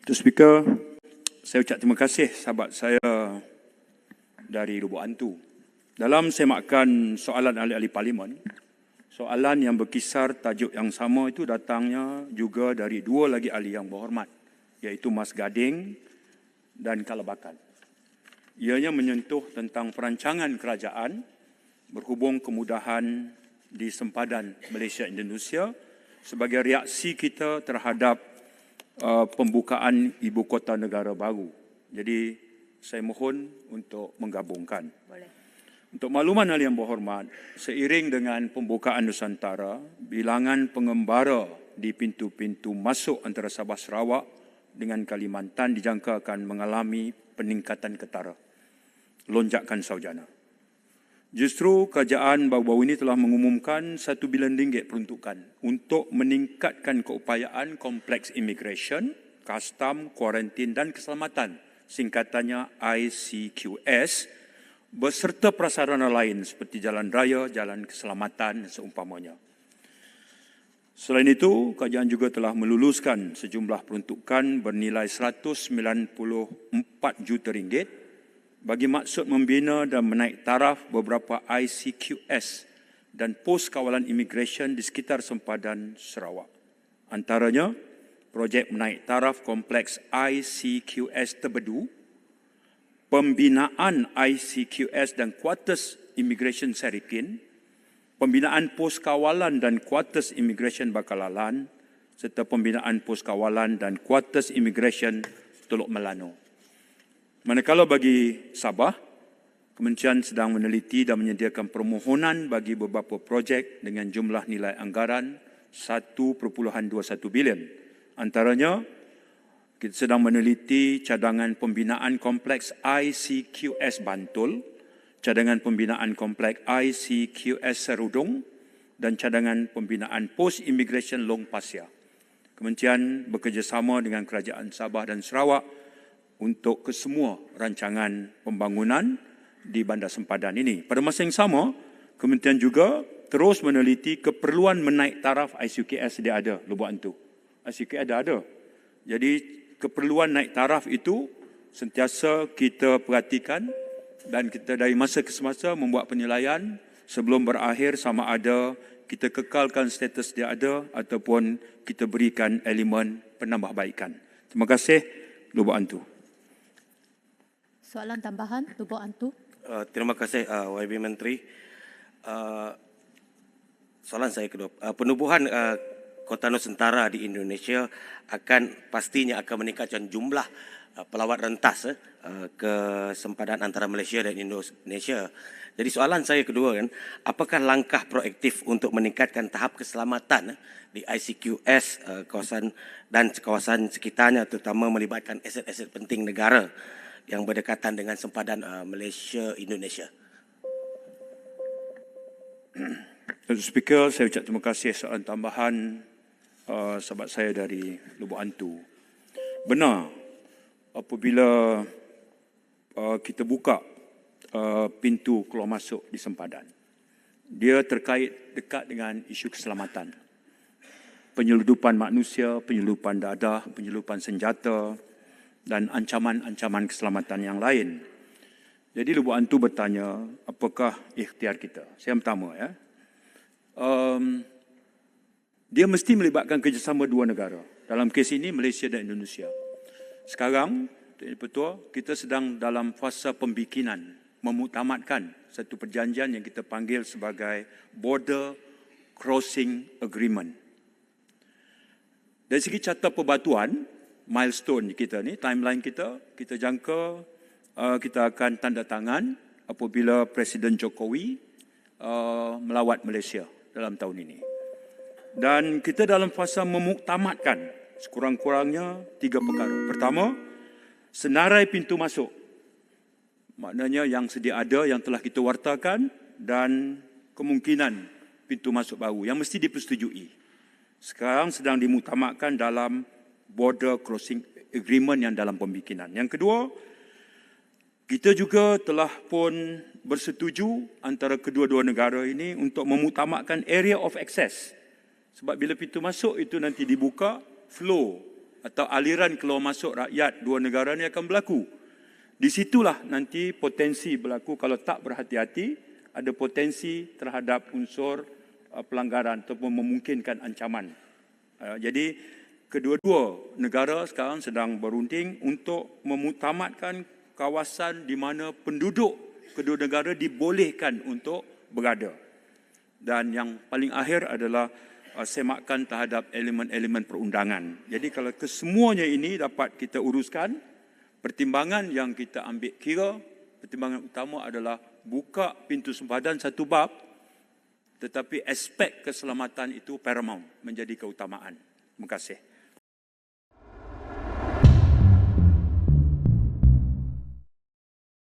Mr. Speaker, saya ucap terima kasih sahabat saya dari Lubuk Antu. Dalam semakan soalan ahli-ahli parlimen, soalan yang berkisar tajuk yang sama itu datangnya juga dari dua lagi ahli yang berhormat, iaitu Mas Gading dan Kalabakan. Ianya menyentuh tentang perancangan kerajaan berhubung kemudahan di sempadan Malaysia-Indonesia sebagai reaksi kita terhadap pembukaan ibu kota negara baru. Jadi saya mohon untuk menggabungkan. Boleh. Untuk makluman ahli yang berhormat, seiring dengan pembukaan Nusantara, bilangan pengembara di pintu-pintu masuk antara Sabah Sarawak dengan Kalimantan dijangka akan mengalami peningkatan ketara, lonjakan saujana. Justru kerajaan baru-baru ini telah mengumumkan RM1 bilion peruntukan untuk meningkatkan keupayaan kompleks immigration, custom, kuarantin dan keselamatan, singkatannya ICQS, beserta prasarana lain seperti jalan raya, jalan keselamatan seumpamanya. Selain itu, kerajaan juga telah meluluskan sejumlah peruntukan bernilai RM194 juta bagi maksud membina dan menaik taraf beberapa ICQS dan pos kawalan imigresen di sekitar sempadan Sarawak. Antaranya, projek menaik taraf kompleks ICQS Terbedu, pembinaan ICQS dan kuartus imigresen Serikin, pembinaan pos kawalan dan kuartus imigresen Bakalalan, serta pembinaan pos kawalan dan kuartus imigresen Teluk Melano. Manakala bagi Sabah, Kementerian sedang meneliti dan menyediakan permohonan bagi beberapa projek dengan jumlah nilai anggaran 1.21 bilion. Antaranya, kita sedang meneliti cadangan pembinaan kompleks ICQS Bantul, cadangan pembinaan kompleks ICQS Serudong dan cadangan pembinaan pos imigresen Long Pasir. Kementerian bekerjasama dengan Kerajaan Sabah dan Sarawak untuk kesemua rancangan pembangunan di bandar sempadan ini. Pada masa yang sama, Kementerian juga terus meneliti keperluan menaik taraf ICQS dia ada, Lubuk Antu. ICQS ada. Jadi keperluan naik taraf itu sentiasa kita perhatikan dan kita dari masa ke semasa membuat penilaian sebelum berakhir sama ada kita kekalkan status dia ada ataupun kita berikan elemen penambahbaikan. Terima kasih, Lubuk Antu. Soalan tambahan, Lubuk Antu. Terima kasih YB Menteri. Soalan saya kedua, penubuhan Kota Nusantara di Indonesia pastinya akan meningkatkan jumlah pelawat rentas ke sempadan antara Malaysia dan Indonesia. Jadi soalan saya kedua kan, apakah langkah proaktif untuk meningkatkan tahap keselamatan di ICQS kawasan dan kawasan sekitarnya, terutama melibatkan aset-aset penting negara yang berdekatan dengan sempadan Malaysia-Indonesia? Mr. Speaker, saya ucap terima kasih soalan tambahan sahabat saya dari Lubuk Antu. Benar, apabila kita buka pintu keluar masuk di sempadan, dia terkait dekat dengan isu keselamatan. Penyeludupan manusia, penyeludupan dadah, penyeludupan senjata, dan ancaman-ancaman keselamatan yang lain. Jadi Lubuk Antu bertanya, apakah ikhtiar kita? Saya pertama, dia mesti melibatkan kerjasama dua negara. Dalam kes ini, Malaysia dan Indonesia. Sekarang, Tuan kita sedang dalam fasa pembikinan, memuktamadkan satu perjanjian yang kita panggil sebagai Border Crossing Agreement. Dari segi carta perbatuan, milestone kita ni, timeline kita jangka kita akan tanda tangan apabila Presiden Jokowi melawat Malaysia dalam tahun ini. Dan kita dalam fasa memuktamadkan sekurang-kurangnya 3 perkara. Pertama, senarai pintu masuk. Maknanya yang sedia ada, yang telah kita wartakan dan kemungkinan pintu masuk baru yang mesti dipersetujui. Sekarang sedang dimuktamadkan dalam Border Crossing Agreement yang dalam pembikinan. Yang kedua, kita juga telah pun bersetuju antara kedua-dua negara ini untuk memuktamadkan area of access. Sebab bila pintu masuk itu nanti dibuka, flow atau aliran keluar masuk rakyat dua negara ini akan berlaku. Di situlah nanti potensi berlaku kalau tak berhati-hati, ada potensi terhadap unsur pelanggaran ataupun memungkinkan ancaman. Jadi kedua-dua negara sekarang sedang berunding untuk memutamatkan kawasan di mana penduduk kedua negara dibolehkan untuk berada. Dan yang paling akhir adalah semakan terhadap elemen-elemen perundangan. Jadi kalau kesemuanya ini dapat kita uruskan, pertimbangan yang kita ambil kira, pertimbangan utama adalah buka pintu sempadan satu bab, tetapi aspek keselamatan itu paramount, menjadi keutamaan. Terima kasih.